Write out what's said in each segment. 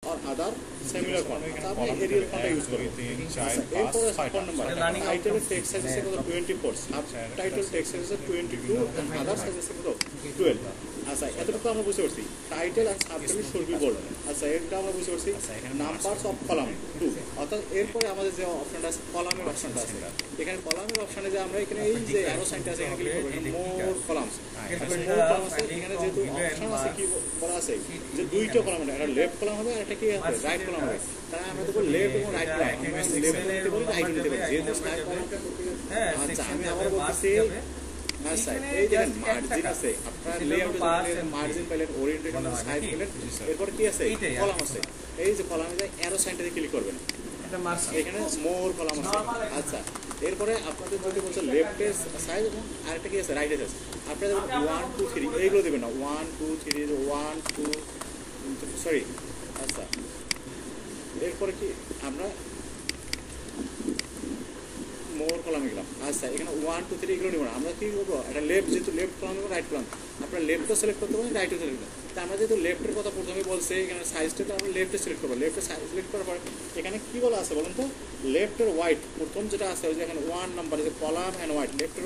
or other similar font. Arial font use করব। এরপরে font number title text size আছে কত 24, সাবটাইটেল টেক্সট সাইজ আছে 22 and other সাইজ আছে কত 12। আচ্ছা এতটুকু আমরা বুঝতে পারছি টাইটেল আর সাবটাইটেল শুড বি বোল্ড। আচ্ছা এটা আমরা বুঝতে পারছি নাম্বারস অফ কলাম 2। অর্থাৎ এরপরে আমাদের যে অপশনটা আছে কলামের অপশনটা আছে, এখানে কলামের অপশনে যে আমরা এখানে এই যে অ্যারো সাইনটা আছে এখানে ক্লিক করব, মোর কলামস। মোর কলাম আছে এখানে যেহেতু অপশন আছে কি বলা আছে যে দুইটা কলাম আছে, একটা লেফট কলাম হবে আর একটা কি হবে রাইট কলাম হবে। তাই আমরা দেখো লেফট এবং রাইট কলাম আমরা লেফট নিতে পারি রাইট নিতে পারি যেহেতু স্টাইল কলামটা করতে। আচ্ছা আমি আবার বলতেছি আচ্ছা এই যে মার্জিন আছে আপনারা লেআউটে মার্জিন পেলেন, ওরিয়েন্টেশন সাইজ পেলেন, এরপর কি আছে কলাম আছে। এই যে কলামে যায় অ্যারো সাইনটাতে ক্লিক করবেন, এখানে মোর কলাম আছে। আচ্ছা এরপরে আপনাদের যদি বলছে লেফটের সাইজ এবং আরেকটা কি আছে রাইটের সাইজ, আপনারা 1 2 3 এইগুলো দেবেন না 1 2 3 1 2 সরি। আচ্ছা এরপরে কি আমরা মোর কলামে গেলাম। আচ্ছা এখানে 1 2 3 এগুলো নেব না, আমরা কি করবো এটা লেফট যেহেতু লেফট কলাম এবং রাইট কলাম আপনারা লেফটও সিলেক্ট করতে পারেন রাইটও সিলেক্ট করতে পারেন। তা আমরা যেহেতু লেফটের কথা প্রথমে বলছে এখানে সাইজটা তো আমরা লেফটে সিলেক্ট করবো, লেফটে সাইজ সিলেক্ট করার পর এখানে কি বলা আছে বলুন তো লেফটের হোয়াইট প্রথম যেটা আছে ওই যে এখানে 1 নাম্বার যে কলাম অ্যান্ড হোয়াইট লেফটের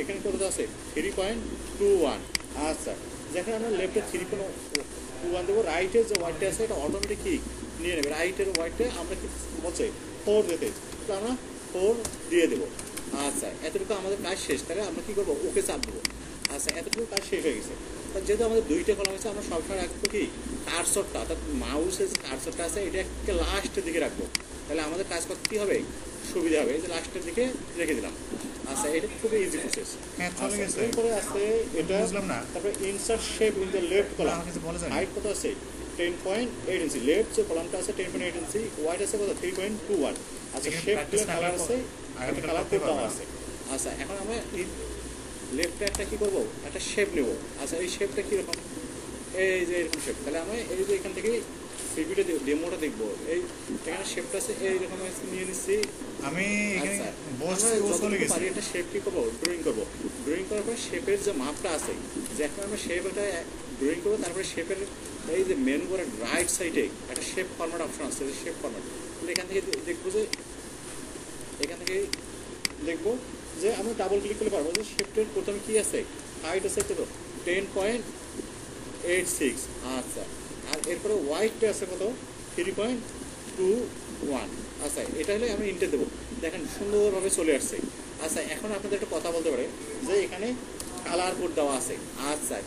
এখানে কত আছে 3.21। আচ্ছা যেখানে আমরা লেফটে 3.21 দেবো, রাইটের যে হোয়াইটটা আছে এটা অটোমেটিক কি নিয়ে নেবে, রাইটের হোয়াইটটা আমরা কি বলছে 4 দিতে, তো আমরা 4 দিয়ে দেবো। আচ্ছা এতটুকু আমাদের কাজ শেষ, তাহলে আমরা কী করবো ওকে চাপ দেবো। আচ্ছা এতটুকু কাজ শেষ হয়ে গেছে। যেহেতু আমাদের দুইটা কলাম আছে আমরা সবসময় রাখবো কি কার্সরটা, অর্থাৎ মাউসের যে কার্সরটা আছে এটা একটা লাস্টের দিকে রাখবো, তাহলে আমাদের কাজ করতে কী হবে সুবিধা হবে। এই যে লাস্টের দিকে রেখে দিলাম। আচ্ছা এটা খুবই ইজি প্রসেস। এরপরে আছে এটা তারপরে insert shape in the left column, height কত আছে 10.8 ইঞ্চি, লেফট যে কলামটা আছে 10.8 ইঞ্চি, হোয়াইট আছে কত 3.21। আচ্ছা শেপ কালার আছে কালার কোড দেওয়া আছে। আচ্ছা এখন আমরা লেফটে একটা কী করবো একটা শেপ নেব। আচ্ছা এই শেপটা কীরকম এই যে এরকম শেপ, তাহলে আমরা এই যে এখান থেকে প্রিভিউটা ডেমোটা দেখবো, এই এখানে শেপটা আছে এইরকম নিয়ে নিচ্ছি আমি। পারি একটা শেপ কী করবো ড্রয়িং করবো, ড্রয়িং করার পর শেপের যে মাপটা আছে যে এখন আমরা শেপ একটা ড্রয়িং করবো, তারপরে শেপের এই যে মেনু করে রাইট সাইডে একটা শেপ ফরম্যাট অপশন আছে, শেপ ফরম্যাট। তাহলে এখান থেকে দেখবো যে এখান থেকে দেখবো যে আমরা ডাবল ক্লিক করলে পারবো যে শেপটের প্রথমে কী আছে হাইট আছে কত 10.86। আচ্ছা আর এরপরে হোয়াইটটা আছে কত 3.21। আচ্ছা এটা হলে আমি ইন্টার দেবো, দেখেন সুন্দরভাবে চলে আসছে। আচ্ছা এখন আপনাদের একটা কথা বলতে পারে যে এখানে কালার কোড দেওয়া আছে। আচ্ছা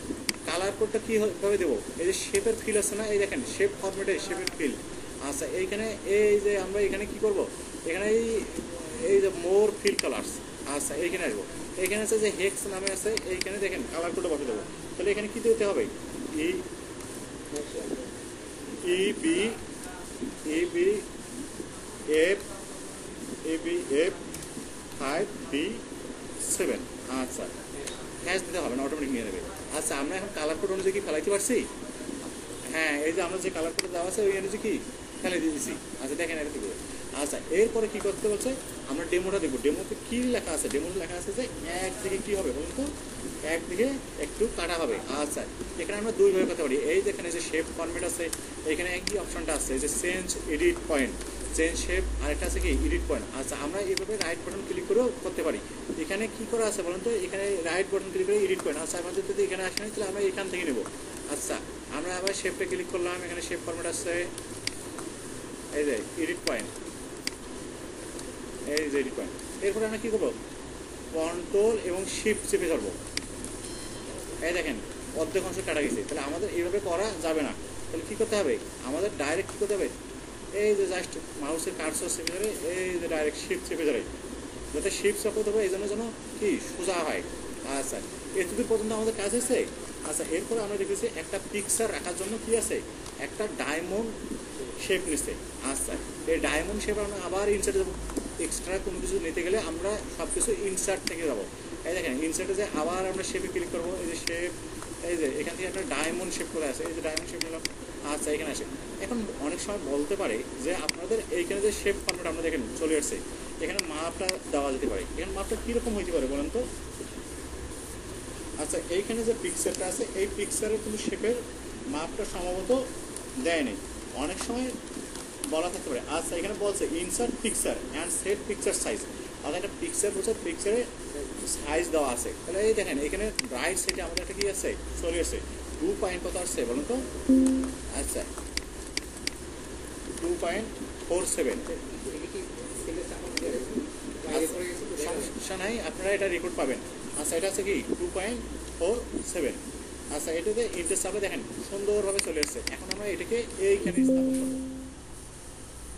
কালার কোডটা কীভাবে দেবো, এই যে শেপের ফিল আছে না, এই দেখেন শেপ ফরম্যাটে শেপের ফিল। আচ্ছা এইখানে এই যে আমরা এখানে কি করব এখানে এই যে মোর ফিল কালার্স। আচ্ছা এইখানে আসবো, এইখানে আছে যে হেক্স নামে আছে, এইখানে দেখেন কালার কোডটা বসে দেবো। তাহলে এখানে কী দিতে হবে EBF 5B7। আচ্ছা হ্যাশ দিতে হবে না, অটোমেটিক নিয়ে নেবে। আচ্ছা আমরা এখন কালার কোড অনুযায়ী কি ফেলাইতে পারছি, হ্যাঁ এই যে আমরা যে কালার কোড দেওয়া আছে ওই অনুযায়ী কি ফেলে দিয়ে দিচ্ছি। আচ্ছা দেখেন এটা কি। আচ্ছা এরপরে কী করতে বলছে আমরা ডেমোটা দেখবো, ডেমোতে কী লেখা আছে, ডেমোতে লেখা আছে যে একদিকে কী হবে বলুন তো একদিকে একটু কাটা হবে। আচ্ছা এখানে আমরা দুইভাবে করতে পারি, এই যেখানে যে শেপ ফরম্যাট আছে এখানে একই অপশনটা আছে যে change edit point, change shape, আরেকটা আছে কি এডিট পয়েন্ট। আচ্ছা আমরা এইভাবে রাইট বাটন ক্লিক করেও করতে পারি। এখানে কি করা আছে বলুন তো এখানে রাইট বাটন ক্লিক করে এডিট পয়েন্ট। আচ্ছা আমাদের যদি এখানে আসে না তাহলে আমরা এখান থেকে নেব। আচ্ছা আমরা আবার শেপে ক্লিক করলাম, এখানে শেপ ফরম্যাট আছে এই যে এডিট পয়েন্ট, এই যে এডিট পয়েন্ট। এরপরে আমরা কী করবো কন্ট্রোল এবং শিফট চেপে ধরবো, এই দেখেন অর্ধেক অংশ কাটা গেছে। তাহলে আমাদের এইভাবে করা যাবে না, তাহলে কী করতে হবে আমাদের ডাইরেক্ট কী করতে হবে এই যে জাস্ট মাউসের কার্সর চেপে ধরে এই যে ডাইরেক্ট শিফট চেপে ধরে, যাতে শিফট চেপে ধরবো এই জন্য যেন কি সোজা হয়। আচ্ছা এতদূর পর্যন্ত আমাদের কাজ হয়েছে। আচ্ছা এরপরে আমরা দেখেছি একটা পিকচার রাখার জন্য কি আছে একটা ডায়মন্ড শেপ নিচ্ছে। আচ্ছা এই ডায়মন্ড শেপ আমরা আবার ইনসার্টে যাবো, এক্সট্রা কোনো কিছু নিতে গেলে আমরা সব কিছু ইনসার্ট থেকে যাবো। এই দেখেন ইনসার্টে যে আবার আমরা শেপে ক্লিক করবো, এই যে শেপ এই যে এখান থেকে একটা ডায়মন্ড শেপ করে আছে, এই যে ডায়মন্ড শেপ নিলাম। আচ্ছা এখানে আসে এখন অনেক সময় বলতে পারে যে আপনাদের এইখানে যে শেপ ফরম্যাট আমরা দেখেন চলে আসছে, এখানে মাপটা দেওয়া যেতে পারে। এখানে মাপটা কীরকম হইতে পারে বলেন তো। আচ্ছা এইখানে যে পিকচারটা আছে এই পিকচারের কিন্তু শেপের মাপটা সম্ভবত দেয়নি, অনেক সময় বলা থাকতে পারে। আচ্ছা এখানে বলছে insert picture and set picture size, অর্থাৎ একটা পিকচার বলছে, পিকচারে সাইজ দেওয়া আছে। তাহলে এই দেখেন এখানে রাইট সাইডে আমাদের একটা কি আছে চলে আসছে 2 কত আসছে বলুন তো? আচ্ছা 2.47। সমস্যা নাই, আপনারা এটা রেকর্ড পাবেন। আচ্ছা এটা আছে কি 2.47। আচ্ছা এটাতে ইন্টারেস্ট হবে, দেখেন সুন্দরভাবে চলে এসছে। এখন আমরা এটাকে এইখানে স্থাপন করবো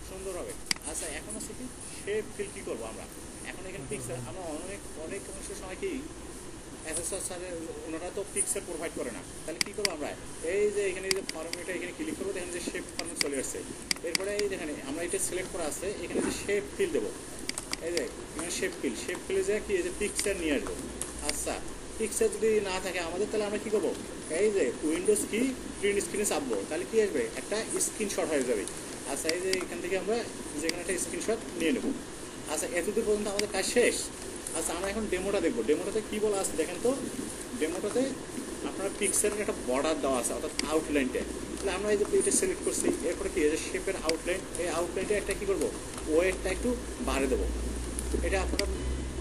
সুন্দর হবে। আচ্ছা এখন আছে কি শেপ ফিল কি করবো আমরা এখন এখানে পিকচার, আমরা অনেক সময় কি এসএসআর স্যারের ওনারা তো পিকচার প্রোভাইড করে না, তাহলে কী করবো আমরা এই যে এখানে যে ফর্মেটটা এখানে ক্লিক করবো, দেখেন যে শেপ ফর্মেট চলে আসছে। এরপরে এই দেখেন আমরা এটা সিলেক্ট করা আছে, এখানে যে শেপ ফিল দেবো, এই যে এখানে শেপ ফিলে যে কি এই যে পিকচার নিয়ে আসবো। আচ্ছা পিকচার যদি না থাকে আমাদের, তাহলে আমরা কী করবো, এই যে উইন্ডোজ কি প্রিন্ট স্ক্রিনে চাপবো, তাহলে কি আসবে একটা স্ক্রিনশট হয়ে যাবে। আচ্ছা এই যে এখান থেকে আমরা যেখানে একটা স্ক্রিনশট নিয়ে নেবো। আচ্ছা এতদূর পর্যন্ত আমাদের কাজ শেষ। আচ্ছা আমরা এখন ডেমোটা দেখবো, ডেমোটাতে কী বলা আছে দেখেন তো। ডেমোটাতে আপনার পিকচারের একটা বর্ডার দেওয়া আছে, অর্থাৎ আউটলাইনটা। তাহলে আমরা এই যে এটা সিলেক্ট করছি, এরপরে কি এই যে শেপের আউটলাইন, এই আউটলাইনটা একটা কী করবো ওয়েটটা একটু বাড়ে দেবো, এটা আপনারা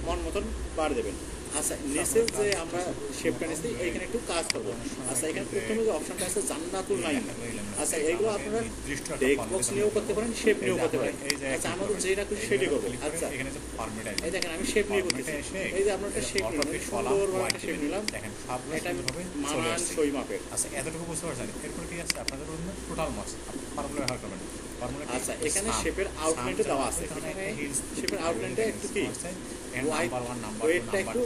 মন মতন বাড়ে দেবেন। আচ্ছা নিচে যে আমরা শেপটা নিচ্ছি এইখানে একটু কাজ করবো। আচ্ছা এখানে প্রথমে যে অপশনটা আছে জান্নাতুল নাইম, আচ্ছা এইগুলো আপনারা টেক্সট বক্স নিয়েও করতে পারেন, শেপ নিয়েও করতে পারেন। আচ্ছা আমাদের যেটা খুশি সেটাই করবো। আচ্ছা এই দেখেন আমি শেপ নিয়ে করতেছি, এই যে আমরা একটা শেপ নিলাম, সুন্দরভাবে একটা শেপ নিলাম, এটা মানান সই মাপের। আচ্ছা এতটুকু বুঝতে পারছেন। এরপর কি আছে আপনাদের টোটাল মার্কস ফর্মুলা ব্যবহার করবেন। আচ্ছা এখানে শেপের আউটলাইনটা দেওয়া আছে, এখানে শেপের আউটলাইনটা একটু কি ওয়েটটা একটু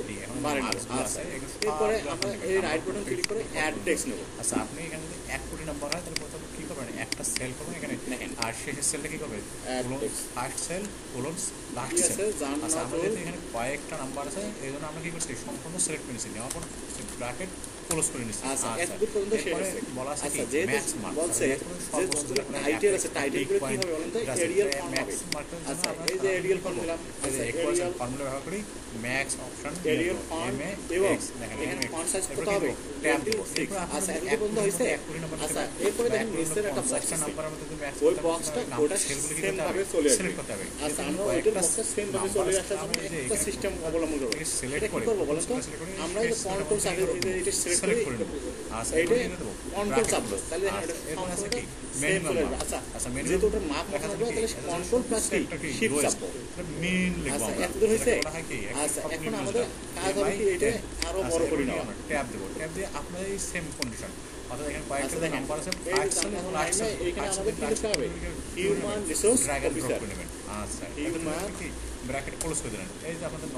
বাড়ে নেব। আচ্ছা এরপরে আমরা এই রাইট বাটন ক্লিক করে অ্যাড টেক্সট নেব। আচ্ছা আপনি এখানে যদি 1 কোটি নাম্বার হয় তাহলে প্রথমে কি করবেন, একটা সেল করবেন এখানে দেখেন, আর শেষের সেলটা কি করবেন first cell colon last cell. আচ্ছা আমাদের এখানে কয়েকটা নাম্বার আছে, এই জন্য আমরা কি করছি সম্পূর্ণ সিলেক্ট করে নিচ্ছি, নেওয়ার পর ব্র্যাকেট ক্লোজ করে নিচ্ছি। আচ্ছা এতদূর পর্যন্ত শেষ আছে। বলা আছে আচ্ছা কি ম্যাক্স মার্ক বলছে যে যতগুলো টাইটেল আছে টাইটেলগুলো কি হবে বলেন তো এরিয়াল ফন্ট হবে। আচ্ছা এই যে এরিয়াল ফন্ট দিলাম, আচ্ছা এরিয়াল ফর্মুলা ব্যবহার করি ম্যাক্স অপশন এরিয়াল ফন্ট এবং এখানে ফন্ট সাইজ কত হবে ট্যাব দেব। আচ্ছা এতদূর পর্যন্ত হইছে। আচ্ছা এরপরে দেখেন নিচের একটা বক্স নাম্বার আমাদের যদি ম্যাক্স ওই বক্সটা ওটা সেম ভাবে চলে আসবে। করতে হবে। আচ্ছা আমরা ওইটার বক্সটা সেম ভাবে চলে আসার জন্য একটা সিস্টেম অবলম্বন করব। সিলেক্ট কি করব বলেন তো, আমরা এই কন্ট্রোল চাপে এটা সিলেক্ট করে নেব। আচ্ছা এইটা কন্ট্রোল চাপবো, তাহলে দেখেন এটা সম্পূর্ণ সেম চলে আসবে। আচ্ছা যেহেতু ওটার মাপ মনে রাখবো, তাহলে কন্ট্রোল প্লাস শিফট চাপবো। মেইন লিখব। আচ্ছা এতদূর হইছে। আচ্ছা এখন আমাদের কাজ হবে কি এটা আরো বড় করে নেওয়া। ট্যাব দেব, ট্যাব দিয়ে আপনাদের এই সেম কন্ডিশন, অর্থাৎ এখানে কয়েকটা নাম্বার আছে, ফার্স্ট সেল এবং লাস্ট সেল, এখানে আমাদের কি লিখতে হবে হিউম্যান রিসোর্স অফিসার। আচ্ছা হিউম্যান কি ব্র্যাকেট ক্লোজ করে দিলেন, এই যে আপনাদের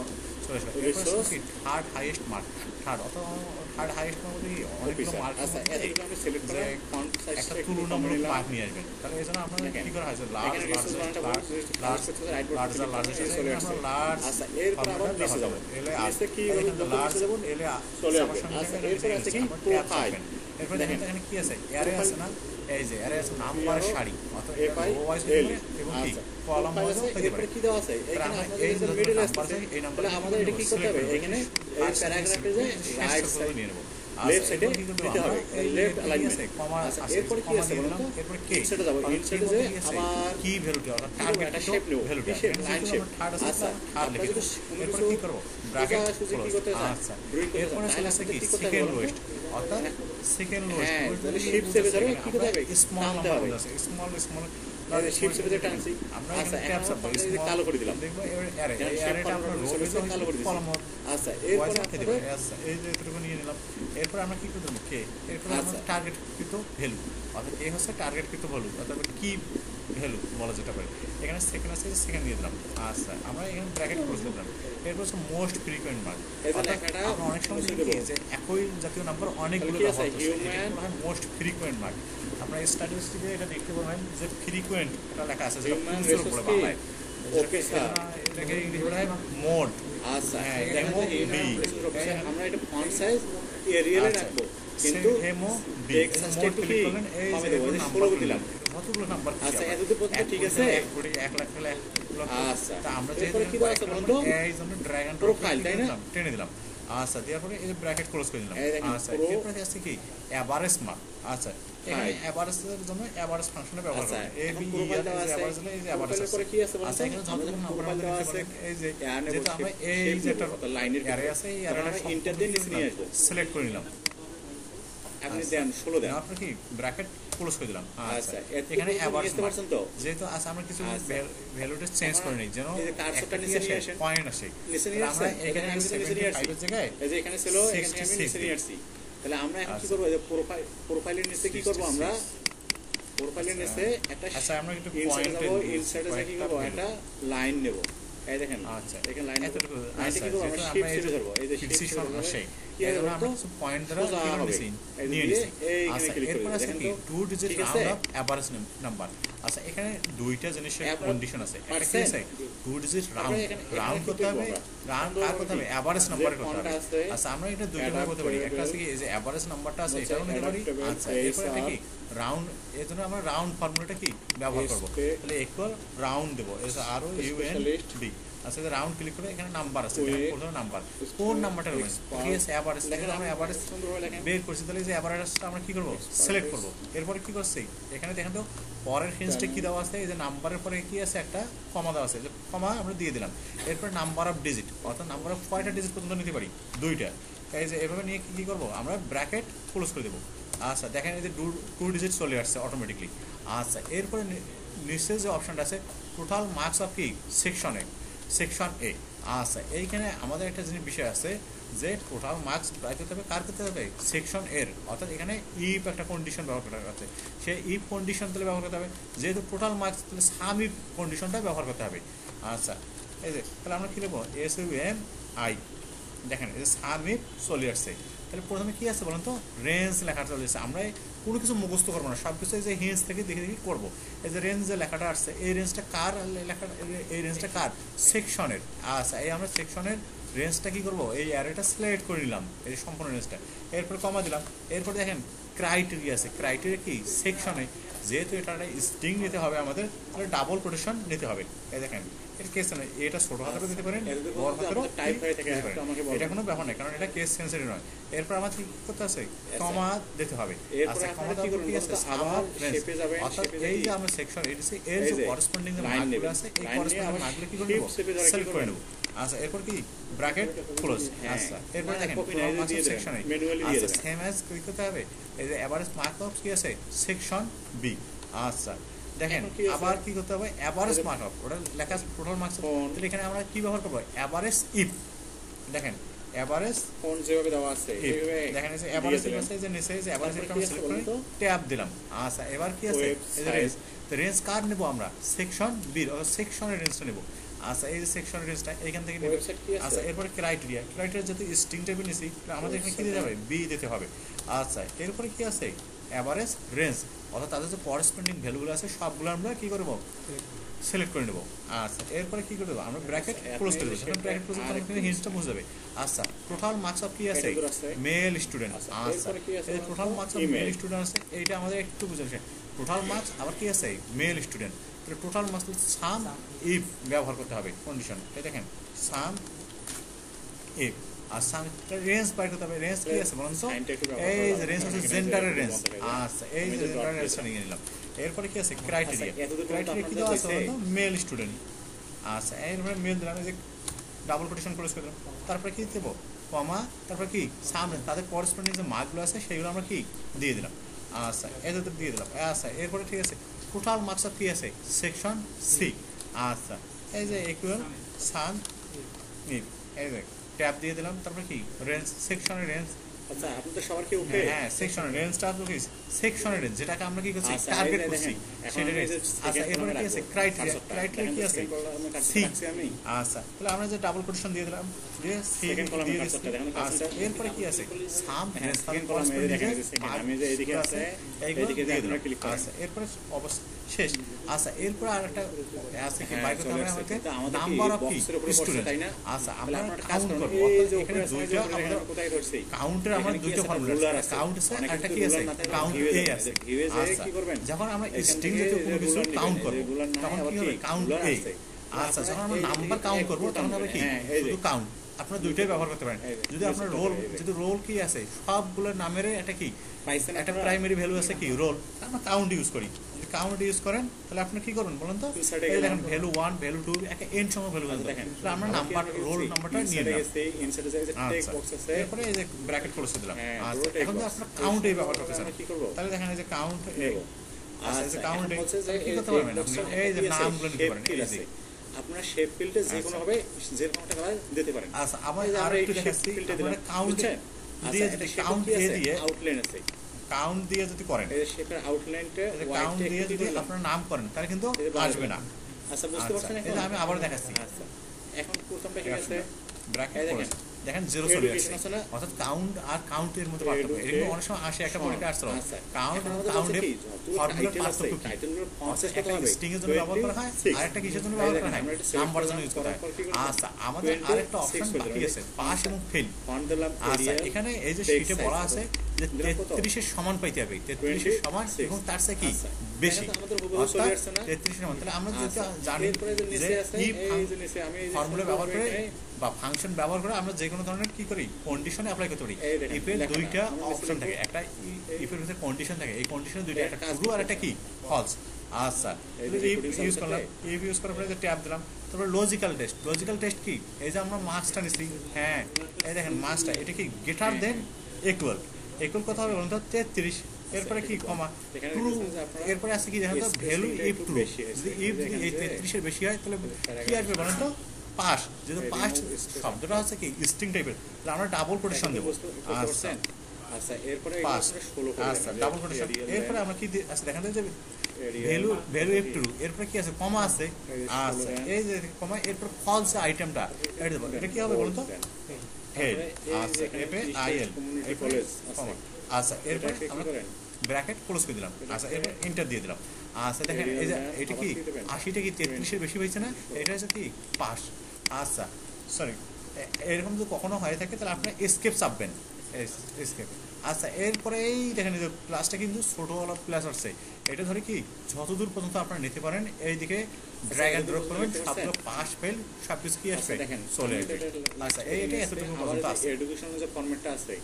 চলে আসবে। এরপর কি থার্ড হাইয়েস্ট মার্ক, থার্ড অথবা থার্ড হাইয়েস্ট মার্ক মধ্যে অনেকগুলো মার্ক আছে, এতটুকু আমি সিলেক্ট করে ফন্ট সাইজ একটা তুলনামূলক মার্ক নিয়ে আসবেন। তাহলে এজন্য আপনাদের কি করা হয়েছে লার্জ চলে আসবে। আচ্ছা এরপর আবার নিচে যাব, নিচে কি হবে নিচে যাব চলে আসবে। আচ্ছা এরপর আছে কি প্রোফাইল, এরপর দেখেন এখানে কি আছে অ্যারে আছে না, এই যে অ্যারে আছে নাম্বার সারি, অর্থাৎ রো ওয়াইজ এবং কি কলাম ওয়াইজ হতে পারে। কি দেওয়া আছে এখানে আমাদের এই যে মিডল আছে, তাহলে আমাদের এটা কি করতে হবে, এখানে এই প্যারাগ্রাফে যে রাইট সাইড নিয়ে নেব, লেফট সাইডে দিতে হবে লেফট অ্যালাইনমেন্ট। আচ্ছা এরপর কি আছে বলুন তো, এরপর কি ইনসার্টে যাব, ইনসার্টে যে আমার কি ভ্যালুটা অর্থাৎ টার্গেট একটা শেপ নেব, ভ্যালুটা শেপ লাইন শেপ। আচ্ছা আমরা যদি এরপর কি করব ব্র্যাকেট কি করতে চাই। আচ্ছা এরপর আছে কি সেকেন্ড লোয়েস্ট, অর্থাৎ সেকেন্ড লোয়েস্ট তাহলে শিফট সেভে যাবে কি করতে হবে স্মল নাম্বার আছে, স্মল শিফট সেভে টানছি। আমরা আচ্ছা ট্যাব সাব কালো করে দিলাম, দেখবো এর অ্যারেটা আমরা রো বেসে কালো করে দিলাম। কলাম। আচ্ছা এরপর এই যে এতটুকু নিয়ে নিলাম। এরপর আমরা কি করব কে, এরপর আমরা টার্গেট কৃত ভ্যালু, অর্থাৎ এই হচ্ছে টার্গেট কৃত ভ্যালু, অর্থাৎ কি ভ্যালু বলা যেতে পারে। এখানে সেকেন্ড আছে, সেকেন্ড দিয়ে দিলাম। আচ্ছা আমরা এখানে ব্র্যাকেট ক্লোজ দিলাম। এরপর হচ্ছে মোস্ট ফ্রিকোয়েন্ট মার্ক, আমরা অনেক সময় দেখি যে একই জাতীয় নাম্বার অনেকগুলো ব্যবহার করছে, মোস্ট ফ্রিকোয়েন্ট মার্ক। আমরা স্ট্যাটিস্টিকে এটা দেখতে পাবেন যে ফ্রিকোয়েন্ট এটা লেখা আছে, যেটা পুরুষের উপরে বাংলায় ওকে স্যার এটাকে ইংলিশ বলা হয় মোড। আচ্ছা এমও বি, আমরা এটা ফন্ট সাইজ এরিয়ালে রাখবো, কিন্তু এমও বি টেক্সট সাইজ কি কমে দেব, এই 16 দিলাম। কতগুলো নাম্বার? আচ্ছা এতদূর পর্যন্ত ঠিক আছে। 1 লাখ থেকে 1 লক্ষ। আচ্ছা তা আমরা এরপরে কি দেওয়া আছে বলুন তো, এই জন্য ড্র্যাগ এন্ড প্রোফাইল তাই না টেনে দিলাম। আচ্ছা দেওয়ার পরে এই ব্র্যাকেট ক্লোজ করে দিলাম। আচ্ছা এরপরে আছে কি এভারেজ মার্ক। আচ্ছা এখানে এভারেজের জন্য এভারেজ ফাংশনে ব্যবহার করব A B E R average হলো এই যে এভারেজ করে কি আছে বলতো এখানে যতক্ষণ নাম্বার আমাদের আছে এই যে যেটা আমরা এই যেটা লাইনের অ্যারে আছে এই অ্যারে আমরা ইন্টার দিয়ে নিচে নিয়ে আসব সিলেক্ট করে নিলাম আপনি দেন 16 দেন আপনি কি ব্র্যাকেট ক্লোজ করে দিলাম আচ্ছা এখানে এভারেজ বুঝতে পারছেন তো যেহেতু আছে আমরা কিছু ভ্যালুটা চেঞ্জ করে নেই যেন এই যে কার্সরটা নিচে নিয়ে আসেন পয়েন্ট আসে নিচে নিয়ে আমরা আসেন এখানে আমি নিচে নিয়ে আসছি 75 এর জায়গায় এই যে এখানে ছিল এখানে আমি নিচে নিয়ে আসছি তাহলে আমরা এখন কি করব এই যে প্রোফাইলের নিচে কি করব আমরা প্রোফাইলের নিচে একটা আচ্ছা আমরা একটু পয়েন্ট পয়েন্ট দেব ইনসাইডে কি করব একটা লাইন নেব এই দেখেন আচ্ছা এখানে লাইন এতটুকু আচ্ছা কি করব আমরা শিফট চেপে ধরব এই যে শিফট ফিক্সেশন আসে কি হবে আমরা কিছু পয়েন্ট দ্বারা কি নিছি নিয়ে নিছি আচ্ছা এরপর আছে কি two digit round up average number আচ্ছা এখানে দুইটা জিনিসের কন্ডিশন আছে একটা কি আছে টু ডিজিট রাউন্ড করতে হবে রাউন্ড কার করতে হবে এভারেজ নাম্বারে করতে হবে আচ্ছা আমরা এটা দুইটা ভাবে করতে পারি একটা আছে কি এই যে এভারেজ নাম্বারটা আছে এটাও নিতে পারি আচ্ছা এরপর এটা কি রাউন্ড এর জন্য আমরা রাউন্ড ফর্মুলাটা কি ব্যবহার করব তাহলে ইকুয়াল রাউন্ড দেব এস আর ও ইউ এন ডি আচ্ছা যে রাউন্ড ক্লিক করে এখানে নাম্বার আছে এখানে প্রথম নাম্বার কোন নাম্বারটা নেবেন কি আছে এভারেজ দেখেন আমরা এভারেজ বের করছি তাহলে যে এভারেজটা আমরা কি করব সিলেক্ট করব এরপর কি করছি এখানে দেখেন তো পরের হিন্সটা কি দেওয়া আছে এই যে নাম্বারের পরে কি আছে একটা কমা দেওয়া আছে যে কমা আমরা দিয়ে দিলাম এরপর নাম্বার অফ ডিজিট অর্থাৎ নাম্বার অফ কয়টা ডিজিট পর্যন্ত নিতে পারি দুইটা এই যে এভাবে নিয়ে কি করব আমরা ব্র্যাকেট ক্লোজ করে দেব আচ্ছা দেখেন এই যে টু ডিজিট চলে আসছে অটোমেটিকলি আচ্ছা এরপরে নিচে যে অপশনটা আছে টোটাল মার্কস অফ কি সেকশন এ আচ্ছা এইখানে আমাদের একটা জিনিস বিষয় আছে যে টোটাল মার্কস ট্রাই করতে হবে কার করতে হবে সেকশন এর অর্থাৎ এখানে ইফ একটা কন্ডিশন ব্যবহার করা আছে সেই ইফ কন্ডিশন তাহলে ব্যবহার করতে হবে যেহেতু টোটাল মার্কস তাহলে সাম ইফ কন্ডিশনটা ব্যবহার করতে হবে আচ্ছা এই যে তাহলে আমরা কী লিখবো এস ইউ এম আই দেখেন এই যে সাম ইফ চলে আসছে তাহলে প্রথমে কি আছে বলেন তো রেঞ্জ লেখাটা চলে আসছে আমরা কোনো কিছু মুখস্থ করবো না সব কিছু এই যে হিন্স থেকে দেখে দেখে করবো এই যে রেঞ্জ যে লেখাটা আসছে এই রেঞ্জটা কার লেখাটা এই রেঞ্জটা কার সেকশনের আচ্ছা এই আমরা সেকশনের রেঞ্জটা কি করবো এই অ্যারেটা সিলেক্ট করে নিলাম এই সম্পূর্ণ রেঞ্জটা এরপর কমা দিলাম এরপর দেখেন ক্রাইটেরিয়া আছে ক্রাইটেরিয়া কি সেকশনে যেহেতু এটা স্ট্রিং নিতে হবে আমাদের তাহলে ডাবল কোটেশন নিতে হবে এই দেখেন এর কেস নেই এটা ছোট হাতেরও দিতে পারেন বড় হাতেরও এটা কোনো ব্যাপার নেই কারণ এটা কেস সেন্সিটিভ নয় এরপর আমাদের কি করতে আছে কমা দিতে হবে আচ্ছা কমা দেওয়ার কি আছে আবার অর্থাৎ এই যে আমরা সেকশন এর যে করেসপন্ডিং যে মার্কগুলো আছে এই করেসপন্ডিং মার্কগুলো কি করব সিলেক্ট করে নেব আচ্ছা এরপর কি ব্র্যাকেট ক্লোজ আচ্ছা এরপর দেখেন টোটাল মার্কস অফ সেকশনে আচ্ছা সেম অ্যাজ কি করতে হবে এই যে এভারেজ মার্ক অফ কি আছে সেকশন বি আচ্ছা দেখেন আবার কি করতে হবে এভারেজ মার্ক অফ ওটা লেখা আছে টোটাল মার্কস তাহলে এখানে আমরা কি ব্যবহার করব এভারেজ ইফ দেখেন এভারেজ কোন যেভাবে দেওয়া আছে এইভাবে দেখেন এই যে এভারেজ আছে যে নিচে যে এভারেজ এটা আমরা সিলেক্ট করে ট্যাব দিলাম আচ্ছা এবার কি আছে এই যে রেঞ্জ তো রেঞ্জ কার নেব আমরা সেকশন বি অর সেকশনের রেঞ্জটা নেব আচ্ছা এই যে সেকশনের রেঞ্জটা এখান থেকে নেব আচ্ছা এরপর ক্রাইটেরিয়া যেহেতু স্ট্রিং টাইপে নিছি আমাদের এখানে কি দিতে হবে বি দিতে হবে আচ্ছা এরপরে কি আছে এভারেজ রেঞ্জ অর্থাৎ তাদের যে করেসপন্ডিং ভ্যালুগুলো আছে সবগুলো আমরা কি করব সিলেক্ট করে নেব আচ্ছা এরপরে কি করে দেবো আমরা ব্র্যাকেট ক্লোজ করে দেবো যখন ব্র্যাকেট ক্লোজ করলে কিন্তু হিন্সটা বুঝে যাবে আচ্ছা টোটাল মার্কস অফ কি আছে মেল স্টুডেন্ট আচ্ছা এই total marks of male student আছে এইটা আমাদের একটু বুঝে আসে টোটাল মার্কস আবার কি আছে মেল স্টুডেন্ট তাহলে টোটাল মার্কস সাম ইফ ব্যবহার করতে হবে কন্ডিশন এই দেখেন সাম ইফ আর রেঞ্জ বাইর করতে হবে রেঞ্জ কি আছে বলুন তো এই যে রেঞ্জ হচ্ছে জেন্ডারের রেঞ্জ আচ্ছা এই যে জেন্ডারের রেঞ্জটা নিয়ে নিলাম এরপরে কি আছে ক্রাইটেরিয়া কি দেওয়া আছে মেল স্টুডেন্ট আচ্ছা এরপরে মেল দিলাম এই যে ডাবল কোটেশন ক্লোজ করে দিলাম তারপরে কি দেবো কমা তারপরে কি সামনে তাদের করেসপন্ডিং যে মার্কগুলো আছে সেইগুলো আমরা কি দিয়ে দিলাম আচ্ছা এদের দিয়ে দিলাম আচ্ছা এরপরে ঠিক আছে টোটাল মার্কস অফ কি আছে সেকশন সি আচ্ছা এই যে ইকুয়াল সাম ইফ এই যে ট্যাব দিয়ে দিলাম তারপরে কি রেঞ্জ সেকশনের রেঞ্জ আচ্ছা আপনাদের সবার কি ওকে হ্যাঁ সেকশনের রেঞ্জটা আসলে কি সেকশনের রেঞ্জ যেটাকে আমরা কি করছি টার্গেট করছি সেটা রেঞ্জ আচ্ছা এরপরে কি আছে ক্রাইটেরিয়া কি আছে সি আচ্ছা তাহলে আমরা যে ডাবল কোটেশন দিয়ে দিলাম দিয়ে সি দিয়ে দিচ্ছি আচ্ছা এরপরে কি আছে সাম সেকেন্ড কলাম এই দেখেন আমি যে এদিকে আছে এইদিকে দিয়ে দিলাম আচ্ছা এরপরে অবশ্য শেষ আচ্ছা এরপর আরেকটা আছে কি বাইরে করতে হবে আমাদের নাম্বার অফ কি স্টুডেন্ট আচ্ছা আমরা কাউন্ট করব এখানে দুইটা আমরা কোথায় ধরছি কাউন্টের আমরা দুইটা ফর্মুলা আছে কাউন্ট আছে আর একটা কি আছে কাউন্ট এ আছে আচ্ছা কি করবেন যখন আমরা স্ট্রিং জাতীয় কোনো কিছু কাউন্ট করব তখন কি হবে কাউন্ট এ আচ্ছা যখন আমরা নাম্বার কাউন্ট করব তখন হবে কি শুধু কাউন্ট আপনারা দুইটাই ব্যবহার করতে পারেন। যদি আপনার রোল, যদি রোল কি আছে সবগুলোর নামের একটা কি পাইছেন একটা প্রাইমারি ভ্যালু আছে কি রোল, আমরা কাউন্ট ইউজ করি। যদি কাউন্ট ইউজ করেন তাহলে আপনি কি করবেন বলেন তো, এই দেখেন ভ্যালু 1 ভ্যালু 2 একটা এন্ড সময় ভ্যালু আছে দেখেন, তাহলে আমরা নাম্বার রোল নাম্বারটা নিয়ে নিলাম। ইনসার্টে যে টেক্সট বক্স আছে এরপরে এই যে ব্র্যাকেট ক্লোজ করে দিলাম। আচ্ছা এখন তো আপনারা কাউন্টই ব্যবহার করতেছেন, কি করব তাহলে দেখেন এই যে কাউন্ট নেব। আচ্ছা এই যে কাউন্ট হচ্ছে যে কি করতে পারবেন আপনি, এই যে নামগুলো নিতে পারেন। এই যে আপনার শেপ ফিল্ডে যে কোনো হবে যে কোনো একটা কালার দিতে পারেন। আচ্ছা আমরা আরেকটু দেখাচ্ছি, আমরা কাউন্ট দিয়ে যদি কাউন্ট দিয়ে আউটলাইন আছে, কাউন্ট দিয়ে যদি করেন, এই শেপের আউটলাইনটা কাউন্ট দিয়ে যদি আপনার নাম করেন তাহলে কিন্তু আসবে না। আচ্ছা বুঝতে পারছেন এখন? এটা আমি আবার দেখাচ্ছি। আচ্ছা এখন প্রথমটা কি আছে ব্র্যাকেট দেখেন, দেখেন জিরো চলে আসছে, অর্থাৎ কাউন্ট আর কাউন্টের মধ্যে পার্থক্য। এরকম অনেক সময় আসে একটা পরীক্ষা আসছে কাউন্ট কাউন্টের ফর্মুলার পার্থক্য কি, একটা স্ট্রিং এর জন্য ব্যবহার করা হয় আর একটা কিসের জন্য ব্যবহার করা হয়, নাম্বারের জন্য ইউজ করা হয়। আচ্ছা আমাদের আরেকটা অপশন বাকি আছে পাস এবং ফেল। আচ্ছা এখানে এই যে শীটে বলা আছে যে 33 এর সমান পাইতে হবে, 33 এর সমান এবং তার চেয়ে কি বেশি, অর্থাৎ 33 এর সমান। তাহলে আমরা যেটা জানি যে কি ফর্মুলা ব্যবহার করে বা ফাংশন ব্যবহার করে আমরা যে কোনো ধরনের কি করি কন্ডিশনে অ্যাপ্লাই করতে পারি। ইফের দুইটা অপশন থাকে, একটা ইফের ভিতরে কন্ডিশন থাকে, এই কন্ডিশনে দুইটা, একটা ট্রু আর একটা কি ফলস। আচ্ছা ইফ ইউজ করলাম, ইফ ইউজ করার পরে যে ট্যাব দিলাম, তারপরে লজিক্যাল টেস্ট। লজিক্যাল টেস্ট কি, এই যে আমরা মার্কসটা নিচ্ছি, হ্যাঁ এই দেখেন মার্কসটা এটা কি গ্রেটার দেন ইকুয়াল, ইকুয়াল কথা হবে বলুন তো 33, এরপরে কি কমা ট্রু, এরপরে আছে কি দেখেন তো ভ্যালু ইফ ট্রু, যদি ইফ যদি এই 33 এর বেশি হয় তাহলে কি আসবে বলেন তো পাস। যেহেতু পাস শব্দটা হচ্ছে কি স্ট্রিং টাইপের, তাহলে আমরা ডাবল কোটেশন দেব। আচ্ছা আচ্ছা এরপরে পাস, আচ্ছা ডাবল কোটেশন, এরপরে আমরা কি আচ্ছা দেখেন যে ভ্যালু ভ্যালু ইফ ট্রু, এরপরে কি আছে কমা আছে। আচ্ছা এই যে কমা, এরপর ফলস আইটেমটা এটা দেব, এটা কি হবে বলুন তো হেড। আচ্ছা এফএ আইএল এরপরে কমা। আচ্ছা এরপর আমরা ব্র্যাকেট ক্লোজ করে দিলাম। আচ্ছা এরপর এন্টার দিয়ে দিলাম। আচ্ছা দেখেন এই যে এটা কি 80টা কি 33 এর বেশি হয়েছে না, এটা হচ্ছে কি পাস। আচ্ছা সরি এরকম যদি কখনো হয়ে থাকে তাহলে আপনি এসকেপ চাপবেন, এসকেপ। আচ্ছা এরপরে এই দেখেন এই যে প্লাসটা কিন্তু ছোটওয়ালা প্লাস আসছে, এটা ধরে কি যতদূর পর্যন্ত আপনারা নিতে পারেন এইদিকে ড্র্যাগ এন্ড ড্রপ করবেন, সবগুলো পাস ফেল সবকিছু কি আসবে চলে আসবে। আচ্ছা এইটা এতটুকু পর্যন্ত আছে। এডুকেশনের যে ফরম্যাটটা আছে